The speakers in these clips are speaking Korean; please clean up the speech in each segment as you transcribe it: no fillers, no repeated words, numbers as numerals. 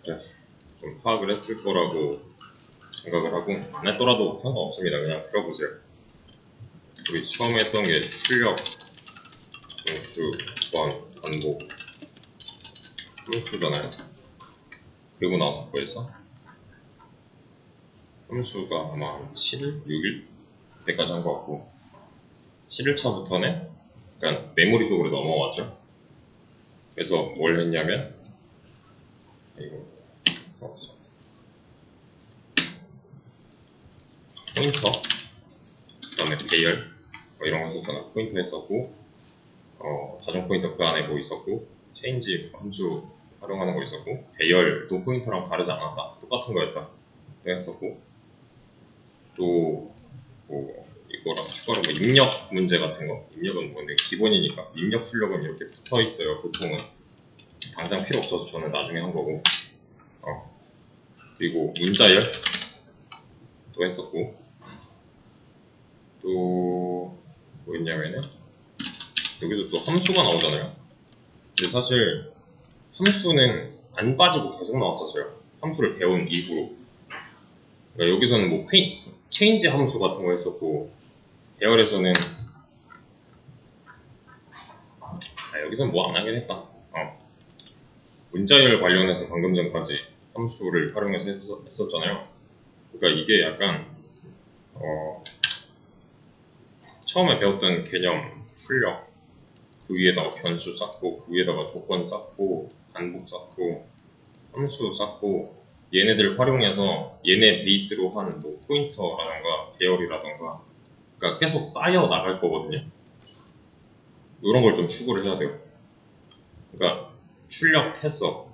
그래. 좀 파악을 했을 거라고 생각을 하고 안 했더라도 상관없습니다. 그냥 들어보세요. 우리 처음에 했던 게 출력, 함수, 조건, 반복, 함수잖아요. 그리고 나서 뭐였어? 함수가 아마 7일? 6일? 그때까지 한 것 같고 7일차부터는 약간 메모리 쪽으로 넘어왔죠. 그래서 뭘 했냐면 이거 포인터, 그 다음에 배열 이런 거 했었잖아. 포인터 했었고 다중 포인터 그 안에 뭐 있었고 체인지 함수 활용하는 거 있었고 배열도 포인터랑 다르지 않았다. 똑같은 거였다. 했었고 또 뭐 이거랑 추가로 뭐 입력 문제 같은 거. 입력은 뭔데 기본이니까 입력 출력은 이렇게 붙어 있어요. 보통은 당장 필요 없어서 저는 나중에 한 거고 그리고 문자열 또 했었고 또 뭐 있냐면은 여기서 또 함수가 나오잖아요. 근데 사실 함수는 안 빠지고 계속 나왔었어요. 함수를 배운 이후로. 그러니까 여기서는 뭐 체인지 함수 같은 거 했었고 배열에서는 여기서는 뭐 안 하긴 했다. 문자열 관련해서 방금 전까지 함수를 활용해서 했었잖아요. 그러니까 이게 약간 처음에 배웠던 개념, 출력, 그 위에다가 변수 쌓고, 그 위에다가 조건 쌓고, 반복 쌓고, 함수 쌓고, 얘네들 활용해서 얘네 베이스로 한 뭐 포인터라던가 배열이라던가 그러니까 계속 쌓여 나갈 거거든요. 이런 걸 좀 추구를 해야 돼요. 그러니까 출력했어.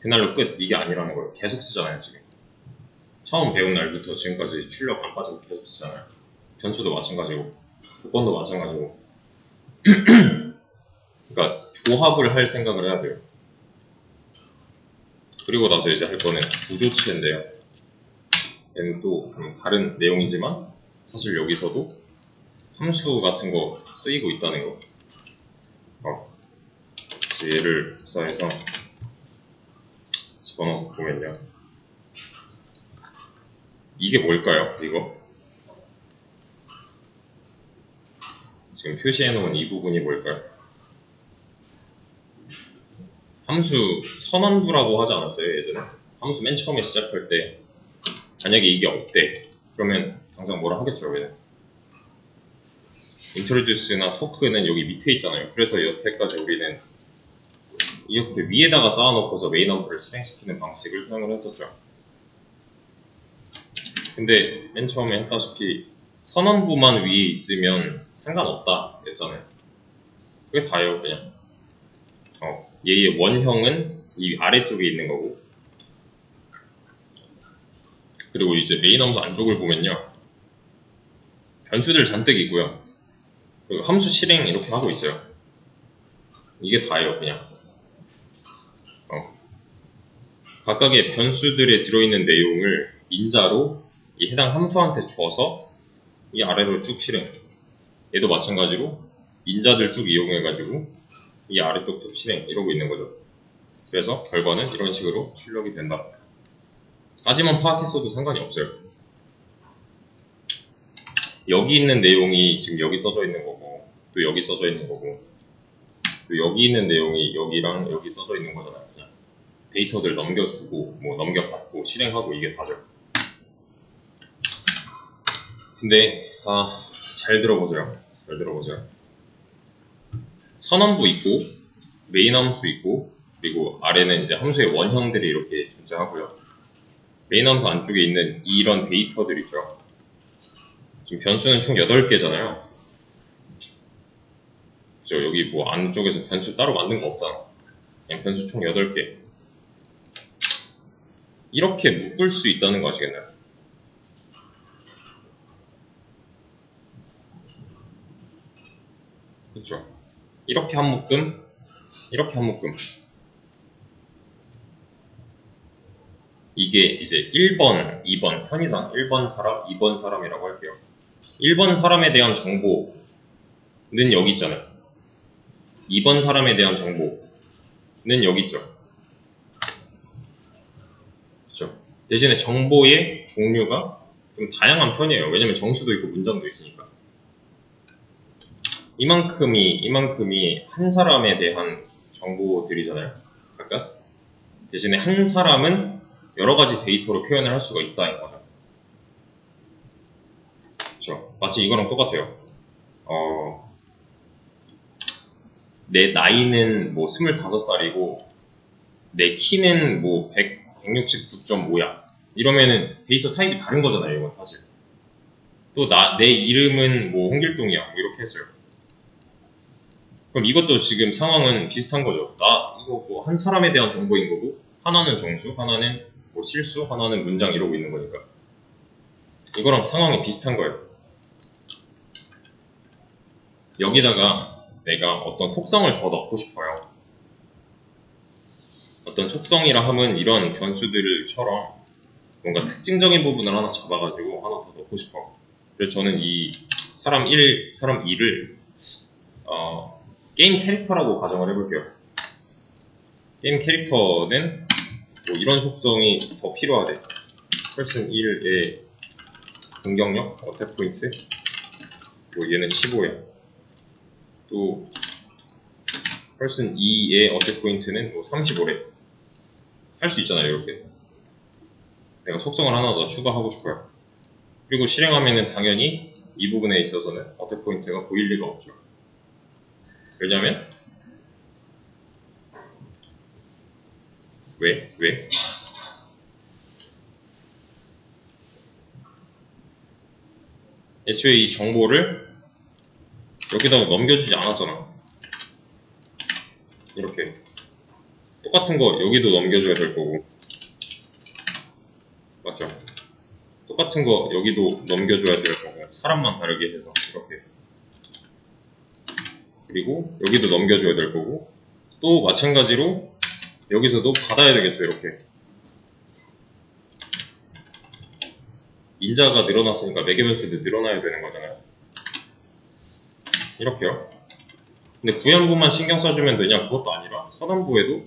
그날로 끝. 이게 아니라는 거예요. 계속 쓰잖아요, 지금. 처음 배운 날부터 지금까지 출력 안 빠지고 계속 쓰잖아요. 변수도 마찬가지고, 조건도 마찬가지고. 그러니까 조합을 할 생각을 해야 돼요. 그리고 나서 이제 할 거는 구조치인데요. 얘는 또 좀 다른 내용이지만 사실 여기서도 함수 같은 거 쓰이고 있다는 거. 얘를 복사해서 집어넣어서 보면요. 이게 뭘까요? 이거? 지금 표시해놓은 이 부분이 뭘까요? 함수 선언부라고 하지 않았어요, 예전에? 함수 맨 처음에 시작할 때 만약에 이게 없대. 그러면 당장 뭐라 하겠죠, 얘는? introduce나 toke는 여기 밑에 있잖아요. 그래서 여태까지 우리는 이렇게 위에다가 쌓아놓고서 메인 함수를 실행시키는 방식을 사용을 했었죠. 근데 맨 처음에 했다시피 선언부만 위에 있으면 상관없다 했잖아요. 그게 다예요, 그냥. 얘의 원형은 이 아래쪽에 있는 거고 그리고 이제 메인 함수 안쪽을 보면요. 변수들 잔뜩 있고요. 그리고 함수 실행 이렇게 하고 있어요. 이게 다예요, 그냥. 각각의 변수들에 들어있는 내용을 인자로 이 해당 함수한테 줘서 이 아래로 쭉 실행. 얘도 마찬가지로 인자들 쭉 이용해가지고 이 아래쪽 쭉 실행 이러고 있는 거죠. 그래서 결과는 이런 식으로 출력이 된다. 까지만 파악했어도 상관이 없어요. 여기 있는 내용이 지금 여기 써져 있는 거고 또 여기 써져 있는 거고 또 여기 있는 내용이 여기랑 여기 써져 있는 거잖아요. 그냥 데이터들 넘겨주고 뭐 넘겨받고 실행하고 이게 다죠. 근데 잘 들어보세요. 잘 들어보세요. 선언부 있고 메인 함수 있고 그리고 아래는 이제 함수의 원형들이 이렇게 존재하고요. 메인 함수 안쪽에 있는 이런 데이터들 있죠. 지금 변수는 총 8개잖아요. 그죠? 여기 뭐 안쪽에서 변수 따로 만든 거 없잖아. 그냥 변수 총 8개. 이렇게 묶을 수 있다는 거 아시겠나요? 그렇죠? 이렇게 한 묶음, 이렇게 한 묶음. 이게 이제 1번, 2번, 편의상 1번 사람, 2번 사람이라고 할게요. 1번 사람에 대한 정보는 여기 있잖아요. 2번 사람에 대한 정보는 여기 있죠. 대신에 정보의 종류가 좀 다양한 편이에요. 왜냐면 정수도 있고 문장도 있으니까. 이만큼이 한 사람에 대한 정보들이잖아요. 각각. 대신에 한 사람은 여러 가지 데이터로 표현을 할 수가 있다는 거죠. 그렇죠? 마치 이거랑 똑같아요. 내 나이는 뭐 25살이고 내 키는 뭐 169.5야. 이러면은 데이터 타입이 다른 거잖아요, 이건 사실. 또 내 이름은 뭐 홍길동이야. 뭐 이렇게 했어요. 그럼 이것도 지금 상황은 비슷한 거죠. 이거 뭐 한 사람에 대한 정보인 거고, 하나는 정수, 하나는 뭐 실수, 하나는 문장 이러고 있는 거니까. 이거랑 상황이 비슷한 거예요. 여기다가 내가 어떤 속성을 더 넣고 싶어요. 어떤 속성이라 함은 이런 변수들처럼 뭔가 특징적인 부분을 하나 잡아가지고 하나 더 넣고 싶어. 그래서 저는 이 사람 1, 사람 2를 게임 캐릭터라고 가정을 해볼게요. 게임 캐릭터는 뭐 이런 속성이 더 필요하대. person 1의 공격력, 어택 포인트, 뭐 얘는 15야. 또 person 2의 어택 포인트는 뭐 35래. 할 수 있잖아요, 이렇게. 내가 속성을 하나 더 추가하고 싶어요. 그리고 실행하면은 당연히 이 부분에 있어서는 어택 포인트가 보일 리가 없죠. 왜냐면 왜? 애초에 이 정보를 여기다가 넘겨주지 않았잖아. 이렇게 똑같은 거 여기도 넘겨줘야 될 거고, 맞죠? 똑같은 거 여기도 넘겨줘야 될 거고, 사람만 다르게 해서 이렇게. 그리고 여기도 넘겨줘야 될 거고, 또 마찬가지로 여기서도 받아야 되겠죠, 이렇게. 인자가 늘어났으니까 매개변수도 늘어나야 되는 거잖아요. 이렇게요. 근데 구현부만 신경 써주면 되냐? 그것도 아니라 서단부에도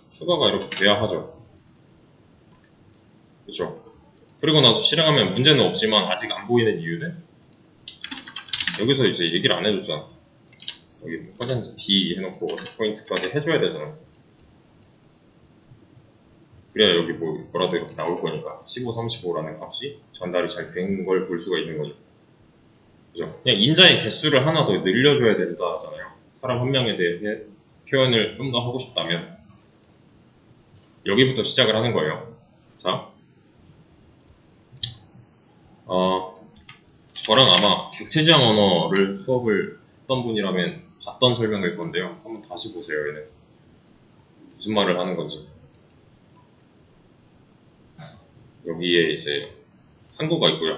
추가가 이렇게 돼야 하죠. 그쵸? 그리고 나서 실행하면 문제는 없지만 아직 안 보이는 이유는 여기서 이제 얘기를 안 해줬잖아. 여기 %d 해놓고 어택 포인트까지 해줘야 되잖아. 그래야 여기 뭐라도 이렇게 나올 거니까 15, 35라는 값이 전달이 잘 된 걸 볼 수가 있는 거죠. 그죠? 그냥 인자의 개수를 하나 더 늘려줘야 된다잖아요. 사람 한 명에 대해 표현을 좀 더 하고 싶다면 여기부터 시작을 하는 거예요. 자, 저랑 아마 객체지향 언어를 수업을 했던 분이라면 봤던 설명일 건데요. 한번 다시 보세요. 얘는 무슨 말을 하는 건지. 여기에 이제 항구가 있고요.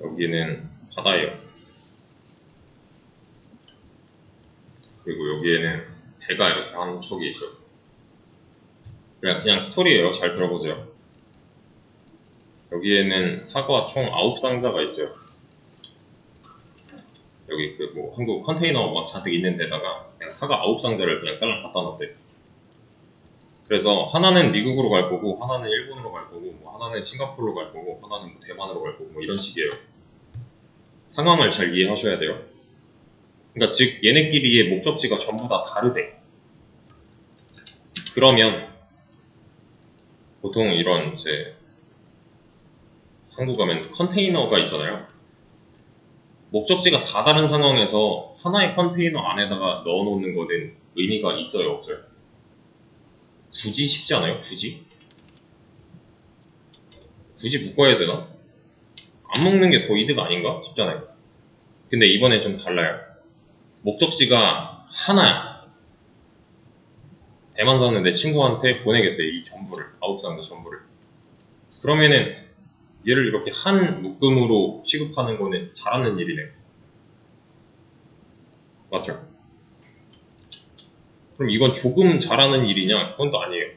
여기는 바다예요. 그리고 여기에는 배가 이렇게 한 척이 있어요. 그냥 스토리예요. 잘 들어보세요. 여기에는 사과 총 9상자가 있어요. 여기 한국 컨테이너 막 잔뜩 있는 데다가 그냥 사과 9상자를 그냥 딸랑 갖다 놨대. 그래서 하나는 미국으로 갈 거고, 하나는 일본으로 갈 거고, 뭐 하나는 싱가포르로 갈 거고, 하나는 뭐 대만으로 갈 거고, 뭐 이런 식이에요. 상황을 잘 이해하셔야 돼요. 그러니까 즉 얘네끼리의 목적지가 전부 다 다르대. 그러면 보통 이런 이제 한국 가면 컨테이너가 있잖아요. 목적지가 다 다른 상황에서 하나의 컨테이너 안에다가 넣어놓는 거는 의미가 있어요, 없어요? 굳이 쉽지 않아요? 굳이 묶어야 되나? 안 묶는 게 더 이득 아닌가 싶잖아요. 근데 이번엔 좀 달라요. 목적지가 하나야. 대만 사는 내 친구한테 보내겠대, 이 전부를. 9상자 전부를. 그러면은 얘를 이렇게 한 묶음으로 취급하는 거는 잘하는 일이네. 맞죠? 그럼 이건 조금 잘하는 일이냐? 그건 또 아니에요.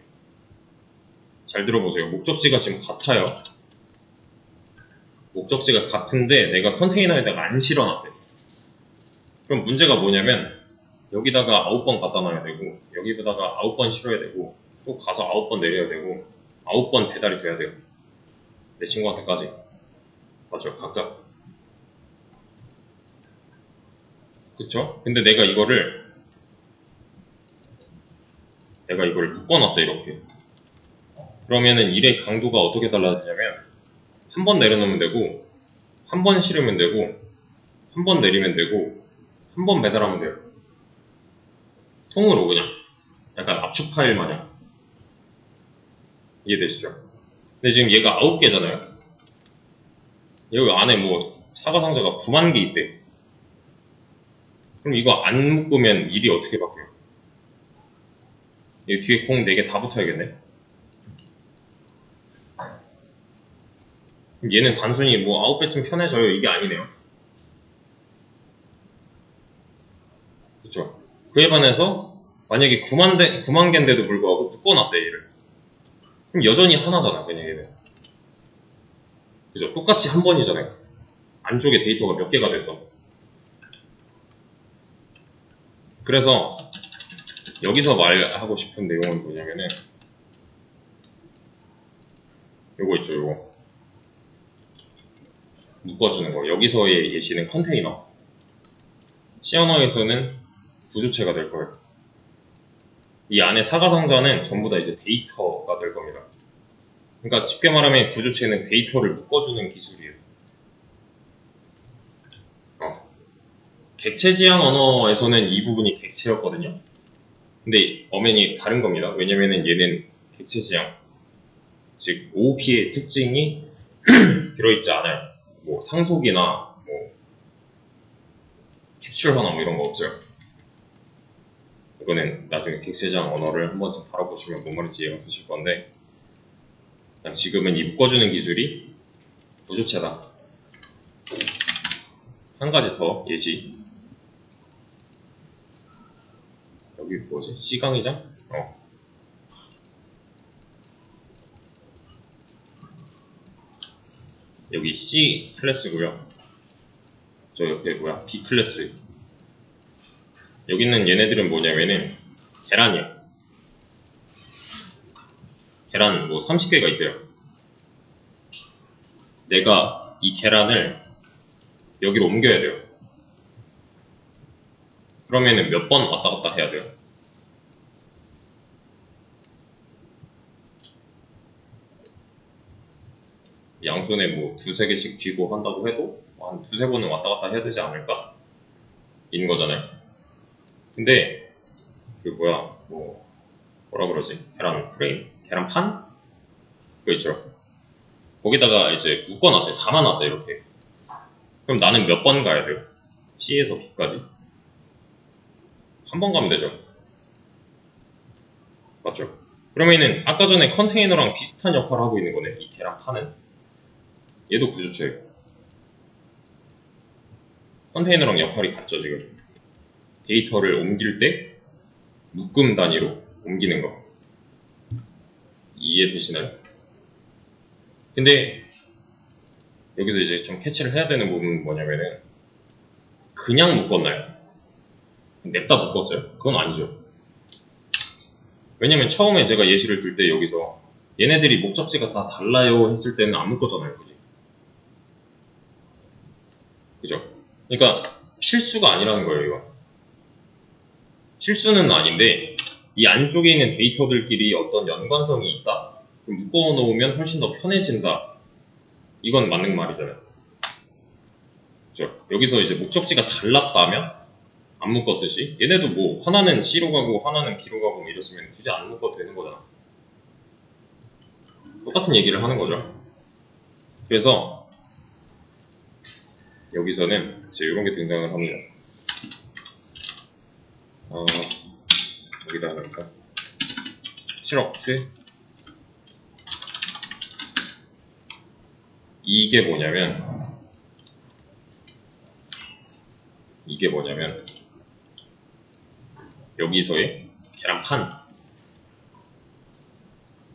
잘 들어보세요. 목적지가 지금 같아요. 목적지가 같은데 내가 컨테이너에다가 안 실어놨대. 그럼 문제가 뭐냐면 여기다가 9번 갖다 놔야 되고 여기다가 9번 실어야 되고 또 가서 9번 내려야 되고 9번 배달이 돼야 돼요. 내 친구한테까지. 맞죠? 각각. 그쵸? 근데 내가 이거를 묶어놨다 이렇게. 그러면은 일의 강도가 어떻게 달라지냐면 한 번 내려놓으면 되고 한 번 실으면 되고 한 번 내리면 되고 한 번 배달하면 돼요. 통으로 그냥 약간 압축 파일 마냥. 이해되시죠? 근데 지금 얘가 9개잖아요. 여기 안에 뭐 사과 상자가 9만 개 있대. 그럼 이거 안 묶으면 일이 어떻게 바뀌어요? 여기 뒤에 공 4개 다 붙어야겠네. 그럼 얘는 단순히 뭐 9배쯤 편해져요. 이게 아니네요. 그쵸? 그에 반해서 만약에 9만 개인데도 불구하고 묶어놨대 얘를. 그럼 여전히 하나잖아 그냥 얘는. 그죠? 똑같이 한 번이잖아요. 안쪽에 데이터가 몇 개가 됐던. 그래서 여기서 말하고 싶은 내용은 뭐냐면은 요거 있죠, 요거. 묶어주는 거. 여기서의 예시는 컨테이너. C 언어에서는 구조체가 될 거예요. 이 안에 사과 상자는 전부 다 이제 데이터가 될 겁니다. 그러니까 쉽게 말하면 구조체는 데이터를 묶어주는 기술이에요. 객체 지향 언어에서는 이 부분이 객체였거든요. 근데 엄연히 다른 겁니다. 왜냐면은 얘는 객체 지향, 즉 OOP의 특징이 들어있지 않아요. 뭐 상속이나 뭐 캡슐 하나 뭐 이런 거 없어요. 이거는 나중에 객체 지향 언어를 한 번쯤 다뤄보시면 뭔 말인지 이해가 되실 건데, 지금은 이 묶어주는 기술이 구조체다. 한 가지 더 예시. 여기 뭐지? C강의장? 여기 C 클래스고요. 저 옆에 뭐야? B 클래스. 여기 있는 얘네들은 뭐냐면은 계란이야. 계란 뭐 30개가 있대요. 내가 이 계란을 여기로 옮겨야 돼요. 그러면은 몇 번 왔다 갔다 해야 돼요? 양손에 뭐 두세 개씩 쥐고 한다고 해도 한 두세 번은 왔다 갔다 해야 되지 않을까? 인 거잖아요. 근데 그 뭐라 그러지? 계란 프레임? 계란판? 그거 있죠. 거기다가 이제 묶어놨대. 담아놨대 이렇게. 그럼 나는 몇 번 가야 돼요? C에서 B까지? 한 번 가면 되죠. 맞죠? 그러면은 아까 전에 컨테이너랑 비슷한 역할을 하고 있는 거네. 이 계란판은. 얘도 구조체예요. 컨테이너랑 역할이 같죠 지금. 데이터를 옮길 때 묶음 단위로 옮기는 거. 이해되시나요? 근데 여기서 이제 좀 캐치를 해야 되는 부분은 뭐냐면은 그냥 묶었나요? 냅다 묶었어요? 그건 아니죠. 왜냐면 처음에 제가 예시를 들 때 여기서 얘네들이 목적지가 다 달라요 했을 때는 안 묶었잖아요, 굳이. 그죠? 그러니까 실수가 아니라는 거예요, 이거. 실수는 아닌데 이 안쪽에 있는 데이터들끼리 어떤 연관성이 있다? 묶어 놓으면 훨씬 더 편해진다. 이건 맞는 말이잖아요. 그죠? 여기서 이제 목적지가 달랐다면 안 묶었듯이 얘네도 뭐 하나는 C로 가고 하나는 B로 가고 뭐 이랬으면 굳이 안 묶어도 되는 거잖아. 똑같은 얘기를 하는 거죠. 그래서 여기서는 이제 이런 게 등장을 합니다. 여기다 할까? 스트럭트 이게 뭐냐면 여기서의 계란판,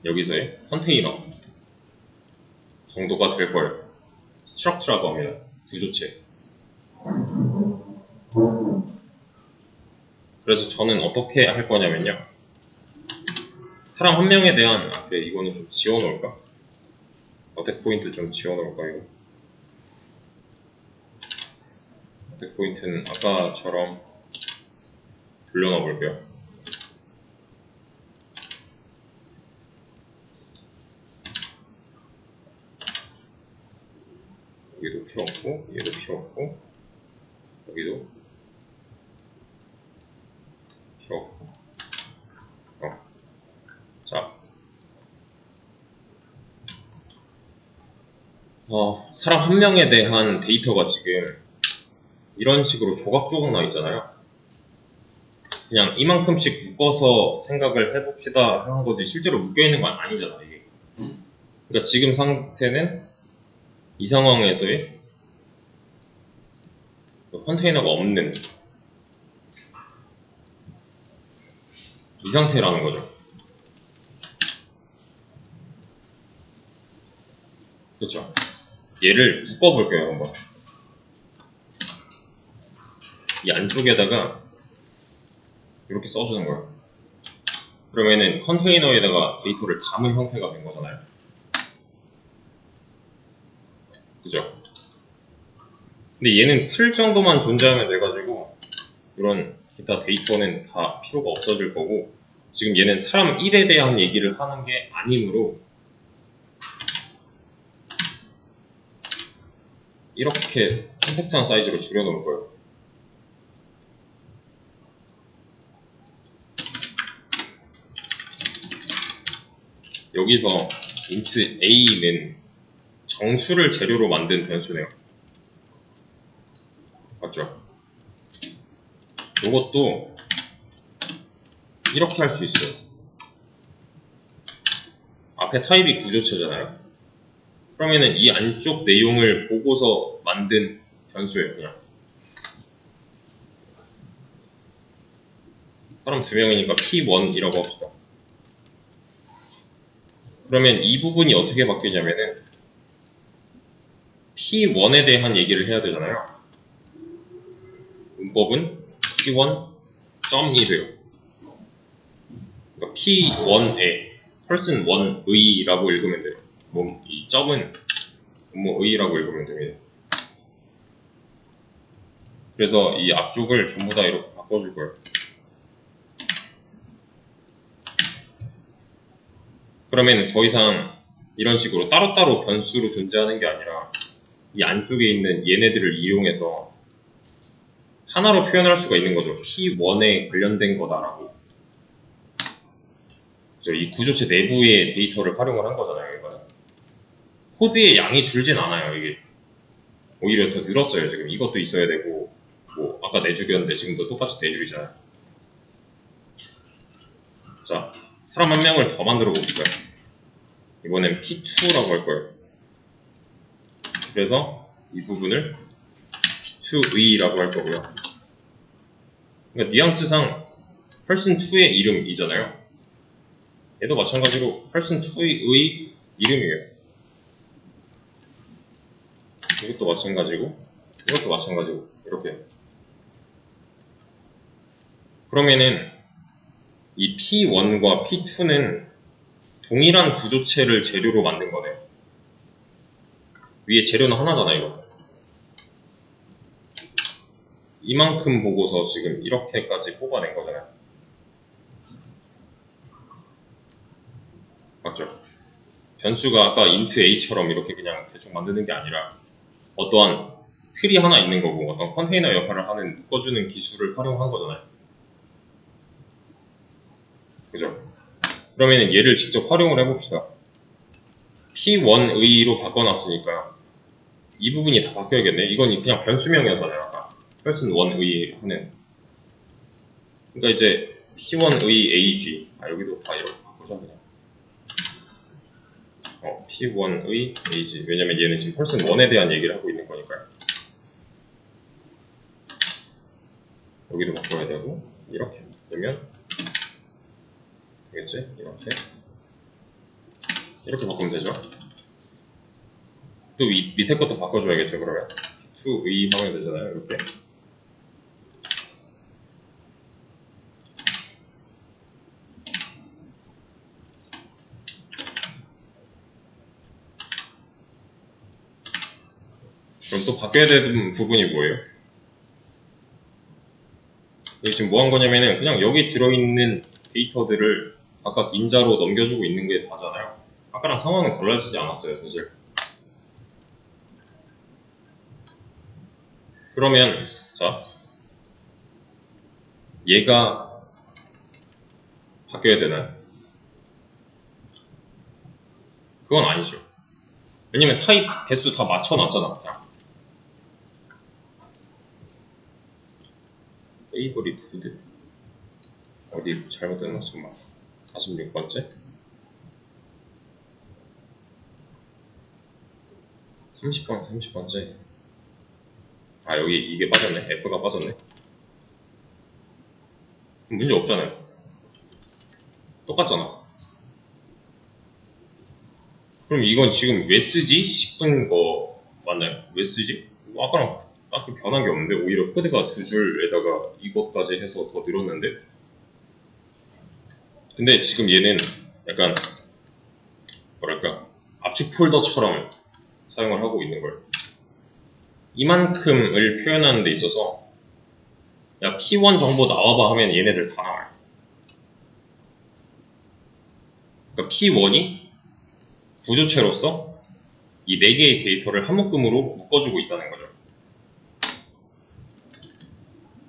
여기서의 컨테이너 정도가 될 거예요. 스트럭트라고 합니다. 구조체. 그래서 저는 어떻게 할 거냐면요. 사람 한 명에 대한 앞에 이거는 좀 지워놓을까? 어택 포인트 좀 지워놓을까 이거? 어택 포인트는 아까처럼 돌려놔 볼게요. 여기도 필요 없고 얘도 필요 없고 여기도 필요 없고 자 사람 한 명에 대한 데이터가 지금 이런 식으로 조각조각 나 있잖아요. 그냥 이만큼씩 묶어서 생각을 해봅시다 하는 거지 실제로 묶여있는 건 아니잖아 이게. 그러니까 지금 상태는 이 상황에서의 컨테이너가 없는 이 상태라는 거죠. 그렇죠? 얘를 묶어볼게요 한번. 이 안쪽에다가 이렇게 써주는 거예요. 그러면은 컨테이너에다가 데이터를 담은 형태가 된 거잖아요. 그죠? 근데 얘는 틀 정도만 존재하면 돼가지고 이런 기타 데이터는 다 필요가 없어질 거고, 지금 얘는 사람 1에 대한 얘기를 하는 게 아니므로 이렇게 컴팩트한 사이즈로 줄여놓을 거예요. 여기서 int a는 정수를 재료로 만든 변수네요. 맞죠? 이것도 이렇게 할 수 있어요. 앞에 타입이 구조체잖아요. 그러면은 이 안쪽 내용을 보고서 만든 변수예요. 그냥 사람 2명이니까 P1이라고 합시다. 그러면 이 부분이 어떻게 바뀌냐면은 P1에 대한 얘기를 해야 되잖아요. 문법은 P1.이 돼요. 그러니까 P1에 person 1의라고 읽으면 돼요. 이 점은 의라고 읽으면 됩니다. 그래서 이 앞쪽을 전부 다 이렇게 바꿔줄 거예요. 그러면 더 이상 이런 식으로 따로따로 변수로 존재하는 게 아니라 이 안쪽에 있는 얘네들을 이용해서 하나로 표현할 수가 있는 거죠. P1에 관련된 거다라고. 이 구조체 내부의 데이터를 활용을 한 거잖아요. 이거는. 코드의 양이 줄진 않아요. 이게 오히려 더 늘었어요. 지금 이것도 있어야 되고, 뭐 아까 4줄이었는데 지금도 똑같이 4줄이잖아요. 자, 사람 한 명을 더 만들어 봅시다. 이번엔 P2라고 할 거예요. 그래서 이 부분을 P2의라고 할 거고요. 그러니까 뉘앙스상 person 2의 이름이잖아요. 얘도 마찬가지로 person 2의 이름이에요. 이것도 마찬가지고, 이것도 마찬가지고, 이렇게. 그러면은 이 P1과 P2는 동일한 구조체를 재료로 만든 거네요. 위에 재료는 하나잖아요, 이거. 이만큼 보고서 지금 이렇게까지 뽑아낸 거잖아요. 맞죠? 변수가 아까 int a처럼 이렇게 그냥 대충 만드는 게 아니라 어떠한 틀이 하나 있는 거고 어떤 컨테이너 역할을 하는 묶어주는 기술을 활용한 거잖아요. 그죠? 그러면 얘를 직접 활용을 해봅시다. P1의로 바꿔놨으니까 이 부분이 다 바뀌어야겠네. 이건 그냥 변수명이었잖아요. 아까 person 1의 하는. 그러니까 이제 P1의 ag 여기도 다 이렇게 바꾸자 그냥. P1의 ag. 왜냐면 얘는 지금 person 1에 대한 얘기를 하고 있는 거니까요. 여기도 바꿔야 되고 이렇게 되면 되겠지? 이렇게 바꾸면 되죠. 또 밑에 것도 바꿔줘야겠죠. 그러면 P2의 하면 되잖아요. 이렇게. 그럼 또 바뀌어야 되는 부분이 뭐예요? 이게 지금 뭐 한 거냐면은 그냥 여기 들어있는 데이터들을 아까 인자로 넘겨주고 있는 게 다잖아요. 아까랑 상황은 달라지지 않았어요, 사실. 그러면 자, 얘가 바뀌어야 되나요? 그건 아니죠. 왜냐면 타입 개수 다 맞춰놨잖아, 그냥. 페이버릿 푸드 어디 잘못됐나? 정말 46번째? 30번째. 아, 여기 이게 빠졌네. F가 빠졌네. 문제 없잖아요. 똑같잖아. 그럼 이건 지금 왜 쓰지? 싶은 거 맞나요? 왜 쓰지? 아까랑 딱히 변한 게 없는데 오히려 코드가 두 줄에다가 이것까지 해서 더 늘었는데. 근데 지금 얘는 약간 뭐랄까 압축 폴더처럼 사용을 하고 있는 거예요. 이만큼을 표현하는 데 있어서 야 P1 정보 나와봐 하면 얘네들 다 나와요. 그러니까 P1이 구조체로서 이 4개의 데이터를 한 묶음으로 묶어주고 있다는 거죠.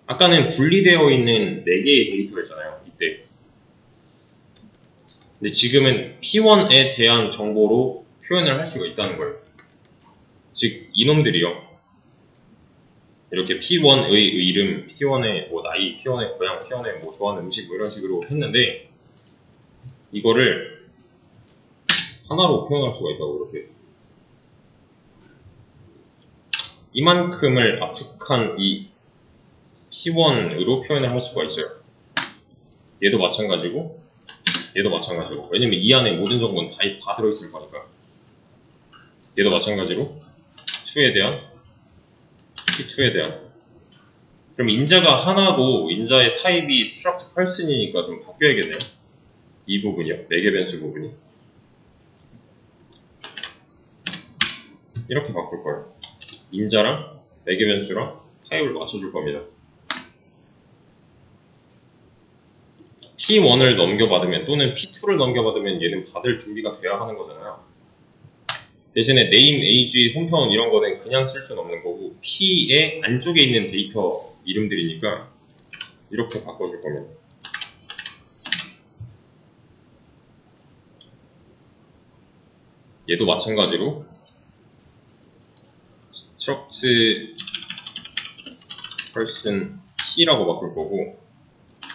아까는 분리되어 있는 4개의 데이터였잖아요, 이때. 근데 지금은 P1에 대한 정보로 표현을 할 수가 있다는 거예요. 즉, 이놈들이요. 이렇게 P1의 이름, P1의 뭐 나이, P1의 고향, P1의 뭐 좋아하는 음식 뭐 이런 식으로 했는데 이거를 하나로 표현할 수가 있다고 이렇게. 이만큼을 압축한 이 P1으로 표현을 할 수가 있어요. 얘도 마찬가지고 얘도 마찬가지고. 왜냐면 이 안에 모든 정보는 다 들어있을 거니까. 얘도 마찬가지로 2에 대한 P2에 대한. 그럼 인자가 하나고 인자의 타입이 struct person이니까 좀 바뀌어야겠네요. 이 부분이요. 4개 변수 부분이. 이렇게 바꿀 거예요. 인자랑 4개 변수랑 타입을 맞춰줄 겁니다. P1을 넘겨받으면 또는 P2를 넘겨받으면 얘는 받을 준비가 돼야 하는 거잖아요. 대신에 name, age, 홈타운 이런 거는 그냥 쓸 수는 없는 거고 P의 안쪽에 있는 데이터 이름들이니까 이렇게 바꿔줄 겁니다. 얘도 마찬가지로 struct person P라고 바꿀 거고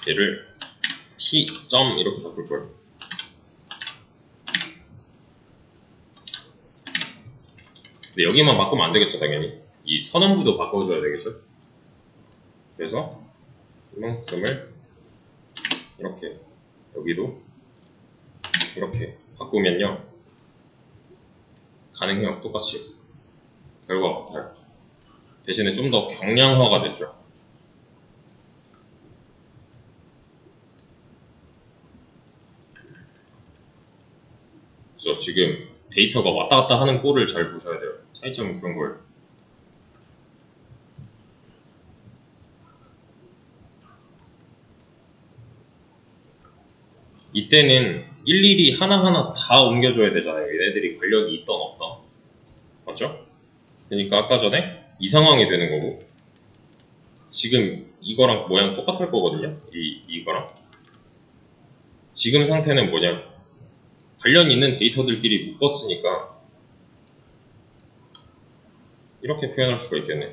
얘를 P. 이렇게 바꿀 거예요. 근데 여기만 바꾸면 안 되겠죠, 당연히. 이 선언부도 바꿔줘야 되겠죠. 그래서 이만큼을 이렇게 여기도 이렇게 바꾸면요 가능해요. 똑같이 결과가 같아요. 대신에 좀 더 경량화가 됐죠. 그래서 지금 데이터가 왔다 갔다 하는 꼴을 잘 보셔야 돼요. 차이점은 그런 거예요. 이때는 일일이 하나하나 다 옮겨줘야 되잖아요. 얘네들이 권력이 있던 없던. 맞죠? 그러니까 아까 전에 이 상황이 되는 거고 지금 이거랑 모양 똑같을 거거든요. 이거랑 지금 상태는 뭐냐 관련 있는 데이터들끼리 묶었으니까 이렇게 표현할 수가 있겠네.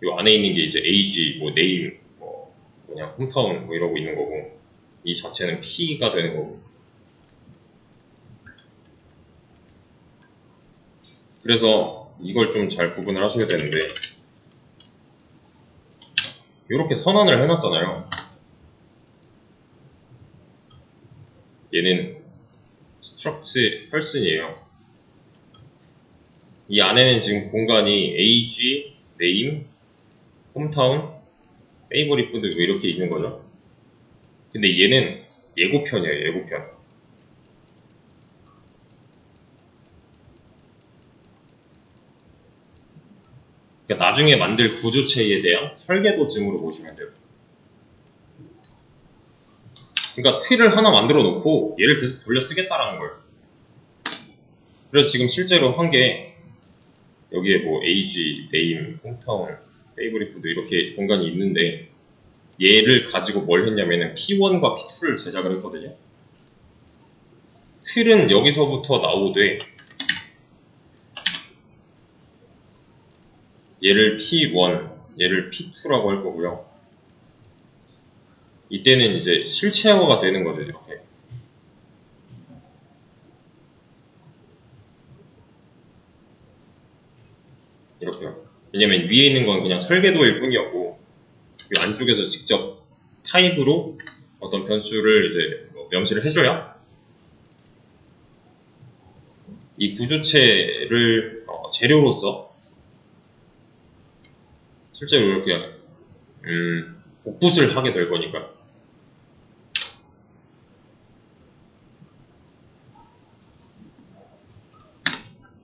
이 안에 있는 게 이제 age, 뭐 name, 뭐 그냥 홈타운 뭐 이러고 있는 거고 이 자체는 P가 되는 거고. 그래서 이걸 좀 잘 구분을 하셔야 되는데 이렇게 선언을 해놨잖아요. 얘는 struct person이에요. 이 안에는 지금 공간이 age, name, hometown, favorite food 뭐 이렇게 있는 거죠. 근데 얘는 예고편이에요. 예고편. 그러니까 나중에 만들 구조체에 대한 설계도쯤으로 보시면 돼요. 그러니까 틀을 하나 만들어 놓고 얘를 계속 돌려 쓰겠다라는 거예요. 그래서 지금 실제로 한 게 여기에 뭐 age, name, hometown, favorite 이렇게 공간이 있는데 얘를 가지고 뭘 했냐면은 p1과 p2를 제작을 했거든요. 틀은 여기서부터 나오되 얘를 p1, 얘를 p2라고 할 거고요. 이때는 이제 실체화가 되는 거죠, 이렇게. 이렇게요. 왜냐면 위에 있는 건 그냥 설계도일 뿐이었고, 이 안쪽에서 직접 타입으로 어떤 변수를 이제 명시를 해줘야 이 구조체를 재료로서 실제로 이렇게 복붙을 하게 될 거니까.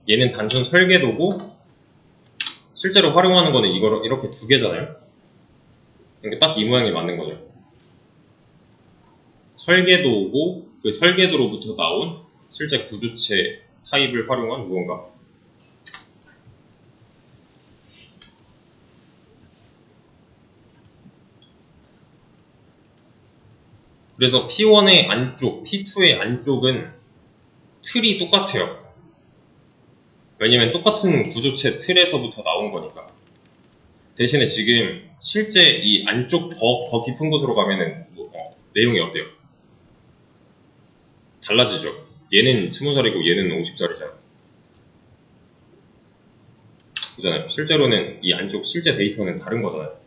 얘는 단순 설계도고 실제로 활용하는 거는 이렇게 두 개잖아요. 그러니까 딱 이 모양이 맞는 거죠. 설계도고 그 설계도로부터 나온 실제 구조체 타입을 활용한 무언가. 그래서 P1의 안쪽, P2의 안쪽은 틀이 똑같아요. 왜냐면 똑같은 구조체 틀에서부터 나온 거니까. 대신에 지금 실제 이 안쪽 더 깊은 곳으로 가면은 내용이 어때요? 달라지죠. 얘는 20살이고 얘는 50살이잖아요. 그잖아요. 실제로는 이 안쪽 실제 데이터는 다른 거잖아요.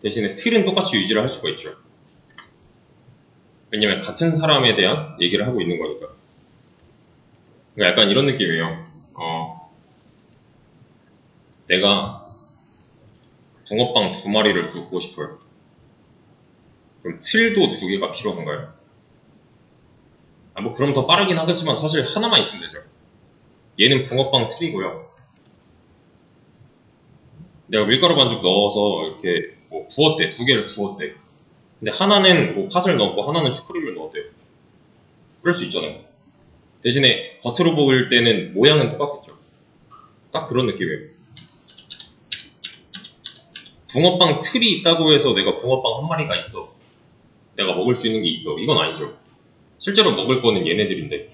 대신에 틀은 똑같이 유지를 할 수가 있죠. 왜냐면 같은 사람에 대한 얘기를 하고 있는 거니까. 그러니까 약간 이런 느낌이에요. 내가 붕어빵 2마리를 굽고 싶어요. 그럼 틀도 2개가 필요한가요? 뭐 그럼 더 빠르긴 하겠지만 사실 하나만 있으면 되죠. 얘는 붕어빵 틀이고요. 내가 밀가루 반죽 넣어서 이렇게 뭐 구웠대. 2개를 구웠대. 근데 하나는 뭐 팥을 넣었고 하나는 슈크림을 넣었대요. 그럴 수 있잖아요. 대신에 겉으로 보일 때는 모양은 똑같겠죠. 딱 그런 느낌이에요. 붕어빵 틀이 있다고 해서 내가 붕어빵 한 마리가 있어. 내가 먹을 수 있는 게 있어. 이건 아니죠. 실제로 먹을 거는 얘네들인데.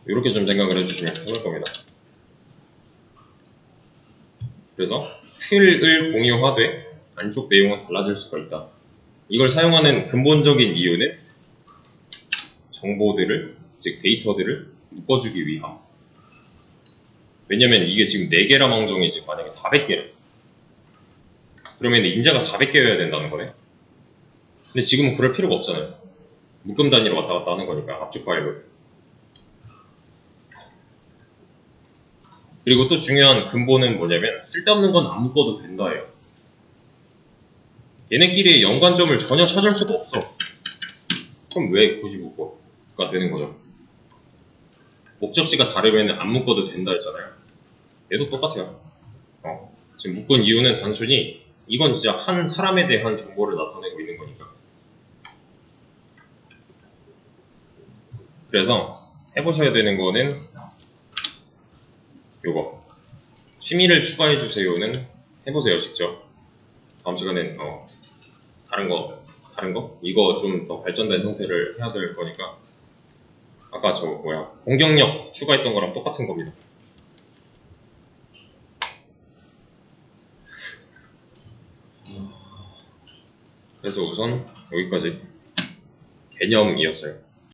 이렇게 좀 생각을 해주시면 편할 겁니다. 그래서 틀을 공유하되 안쪽 내용은 달라질 수가 있다. 이걸 사용하는 근본적인 이유는 정보들을, 즉 데이터들을 묶어주기 위함. 왜냐면 이게 지금 4개라 망정이지 만약에 400개래. 그러면 인자가 400개여야 된다는 거네. 근데 지금은 그럴 필요가 없잖아요. 묶음 단위로 왔다 갔다 하는 거니까 압축 파일을. 그리고 또 중요한 근본은 뭐냐면 쓸데없는 건 안 묶어도 된다예요. 얘네끼리의 연관점을 전혀 찾을 수가 없어. 그럼 왜 굳이 묶어가 되는 거죠. 목적지가 다르면 안 묶어도 된다 했잖아요. 얘도 똑같아요. 지금 묶은 이유는 단순히 이건 진짜 한 사람에 대한 정보를 나타내고 있는 거니까. 그래서 해보셔야 되는 거는 요거 취미를 추가해주세요는 해보세요 직접. 다음 시간엔 다른 거 이거 좀 더 발전된 형태를 해야 될 거니까 아까 저 공격력 추가했던 거랑 똑같은 겁니다. 그래서 우선 여기까지 개념이었어요.